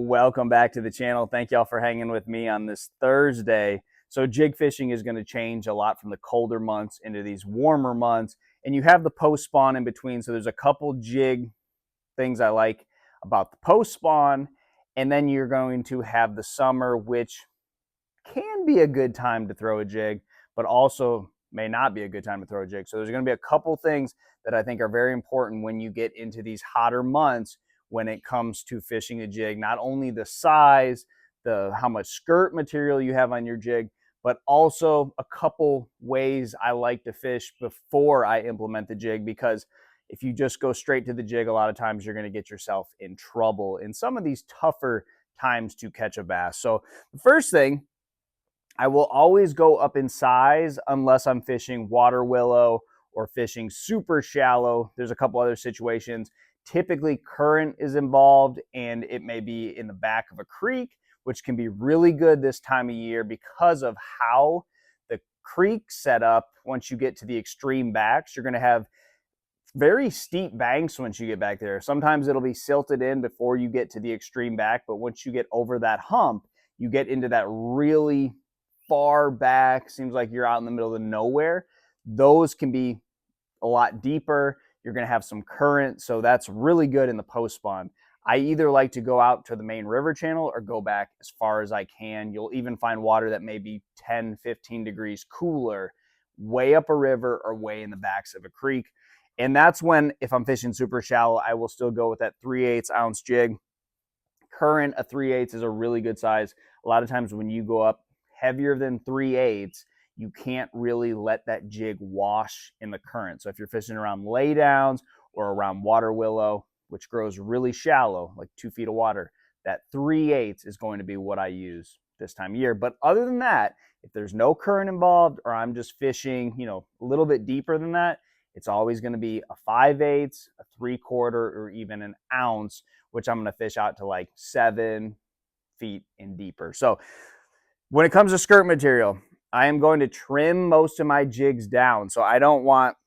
Welcome back to the channel. Thank y'all for hanging with me on this Thursday. So jig fishing is going to change a lot from the colder months into these warmer months, and you have the post spawn in between. So there's a couple jig things I like about the post spawn, and then you're going to have the summer, which can be a good time to throw a jig, but also may not be a good time to throw a jig. So there's going to be a couple things that I think are very important when you get into these hotter months when it comes to fishing a jig. Not only the size, how much skirt material you have on your jig, but also a couple ways I like to fish before I implement the jig, because if you just go straight to the jig, a lot of times you're going to get yourself in trouble in some of these tougher times to catch a bass. So the first thing, I will always go up in size unless I'm fishing water willow or fishing super shallow. There's a couple other situations. Typically current is involved, and it may be in the back of a creek, which can be really good this time of year because of how the creek set up. Once you get to the extreme backs, you're going to have very steep banks once you get back there. Sometimes it'll be silted in before you get to the extreme back, but once you get over that hump, you get into that really far back, seems like you're out in the middle of nowhere. Those can be a lot deeper. You're going to have some current, so that's really good in the post spawn. I either like to go out to the main river channel or go back as far as I can. You'll even find water that may be 10, 15 degrees cooler way up a river or way in the backs of a creek. And that's when, if I'm fishing super shallow, I will still go with that 3/8 ounce jig. Current, a 3/8 is a really good size. A lot of times when you go up heavier than 3/8, you can't really let that jig wash in the current. So if you're fishing around laydowns or around water willow, which grows really shallow, like 2 feet of water, that 3/8 is going to be what I use this time of year. But other than that, if there's no current involved or I'm just fishing, a little bit deeper than that, it's always going to be a 5/8, a 3/4, or even an ounce, which I'm going to fish out to like 7 feet and deeper. So when it comes to skirt material, I am going to trim most of my jigs down. So I don't want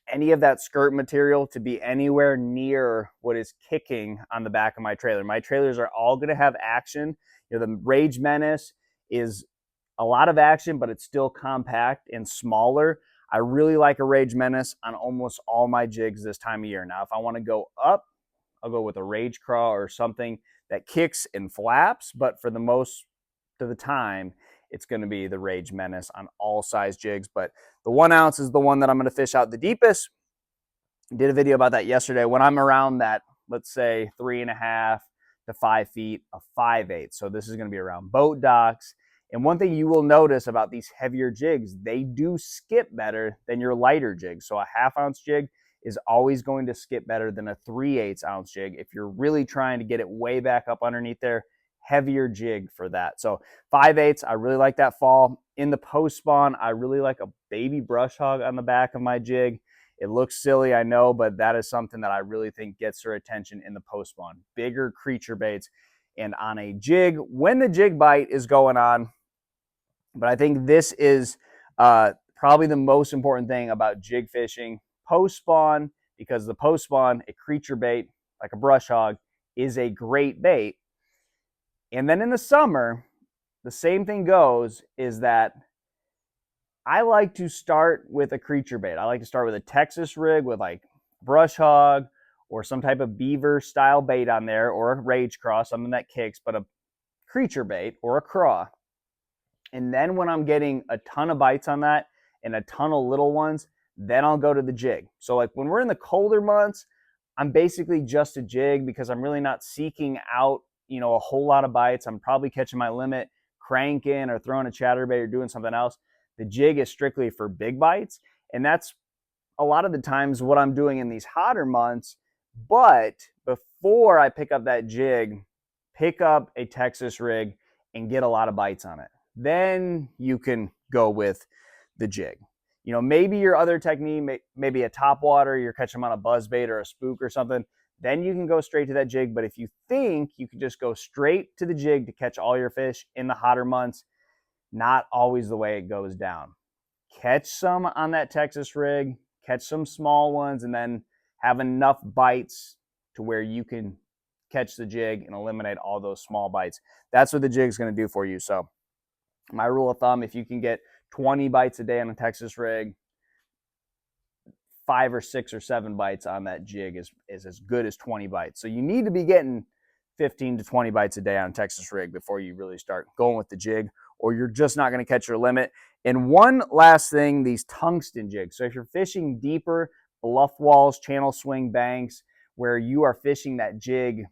any of that skirt material to be anywhere near what is kicking on the back of my trailer. My trailers are all going to have action. The Rage Menace is a lot of action, but it's still compact and smaller. I really like a Rage Menace on almost all my jigs this time of year. Now, if I want to go up, I'll go with a Rage Craw or something that kicks and flaps, but for the most of the time, it's going to be the Rage Menace on all size jigs. But the 1 ounce is the one that I'm going to fish out the deepest. I did a video about that yesterday. When I'm around that, let's say 3.5 to 5 feet, a 5/8. So this is going to be around boat docks. And one thing you will notice about these heavier jigs, they do skip better than your lighter jigs. So a 1/2 ounce jig is always going to skip better than a 3/8 ounce jig. If you're really trying to get it way back up underneath there, heavier jig for that. So 5/8, I really like that fall. In the post spawn, I really like a baby brush hog on the back of my jig. It looks silly, I know, but that is something that I really think gets their attention in the post spawn. Bigger creature baits. And on a jig, when the jig bite is going on, but I think this is probably the most important thing about jig fishing post spawn, because the post spawn, a creature bait like a brush hog, is a great bait. And then in the summer, the same thing goes, is that I like to start with a creature bait. I like to start with a Texas rig with like brush hog or some type of beaver style bait on there, or a Rage Craw, something that kicks, but a creature bait or a craw. And then when I'm getting a ton of bites on that and a ton of little ones, then I'll go to the jig. So like when we're in the colder months, I'm basically just a jig because I'm really not seeking out, a whole lot of bites. I'm probably catching my limit, cranking or throwing a chatterbait or doing something else. The jig is strictly for big bites. And that's a lot of the times what I'm doing in these hotter months. But before I pick up that jig, pick up a Texas rig and get a lot of bites on it. Then you can go with the jig. Maybe your other technique, maybe a top water, you're catching them on a buzzbait or a spook or something, then you can go straight to that jig. But if you think you can just go straight to the jig to catch all your fish in the hotter months, not always the way it goes down. Catch some on that Texas rig, catch some small ones, and then have enough bites to where you can catch the jig and eliminate all those small bites. That's what the jig is going to do for you. So my rule of thumb, if you can get 20 bites a day on a Texas rig, 5 or 6 or 7 bites on that jig is as good as 20 bites. So you need to be getting 15 to 20 bites a day on a Texas rig before you really start going with the jig, or you're just not going to catch your limit. And one last thing, these tungsten jigs. So if you're fishing deeper, bluff walls, channel swing banks, where you are fishing that jig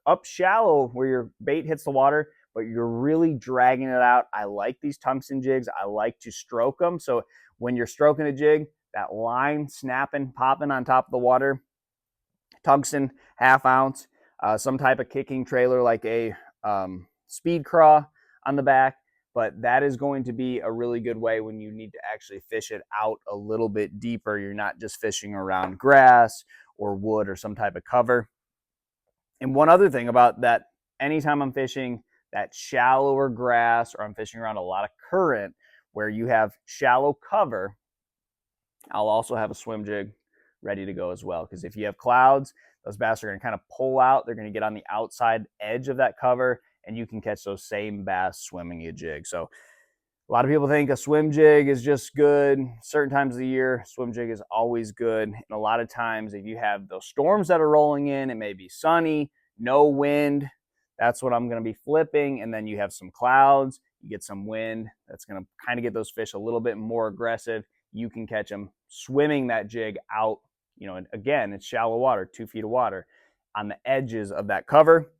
up shallow where your bait hits the water, but you're really dragging it out, I like these tungsten jigs. I like to stroke them. So when you're stroking a jig, that line snapping, popping on top of the water, tungsten, half ounce, some type of kicking trailer like a speed craw on the back. But that is going to be a really good way when you need to actually fish it out a little bit deeper. You're not just fishing around grass or wood or some type of cover. And one other thing about that, anytime I'm fishing that shallower grass or I'm fishing around a lot of current where you have shallow cover, I'll also have a swim jig ready to go as well. Because if you have clouds, those bass are going to kind of pull out. They're going to get on the outside edge of that cover, and you can catch those same bass swimming a jig. So a lot of people think a swim jig is just good. Certain times of the year, swim jig is always good. And a lot of times, if you have those storms that are rolling in, it may be sunny, no wind. That's what I'm going to be flipping. And then you have some clouds, you get some wind. That's going to kind of get those fish a little bit more aggressive. You can catch them swimming that jig out. You know, and again, it's shallow water, 2 feet of water on the edges of that cover.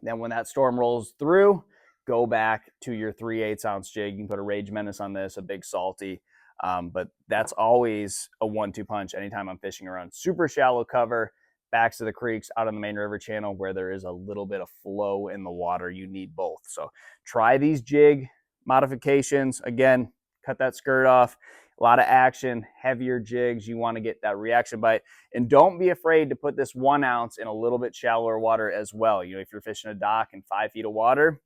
Then when that storm rolls through, go back to your 3/8 ounce jig. You can put a Rage Menace on this, a Big Salty. But that's always a 1-2 punch anytime I'm fishing around super shallow cover, backs of the creeks, out on the main river channel where there is a little bit of flow in the water. You need both. So try these jig modifications. Again, cut that skirt off. A lot of action, heavier jigs. You want to get that reaction bite. And don't be afraid to put this 1 ounce in a little bit shallower water as well. You know, if you're fishing a dock in 5 feet of water,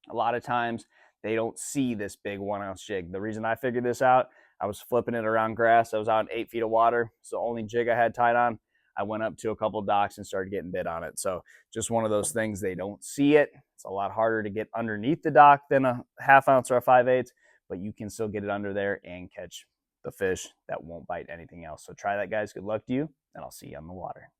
a lot of times they don't see this big 1 ounce jig. The reason I figured this out, I was flipping it around grass. I was out in 8 feet of water. It's the only jig I had tied on. I went up to a couple docks and started getting bit on it. So just one of those things, they don't see it. It's a lot harder to get underneath the dock than a 1/2 ounce or a 5/8, but you can still get it under there and catch the fish that won't bite anything else. So try that, guys. Good luck to you, and I'll see you on the water.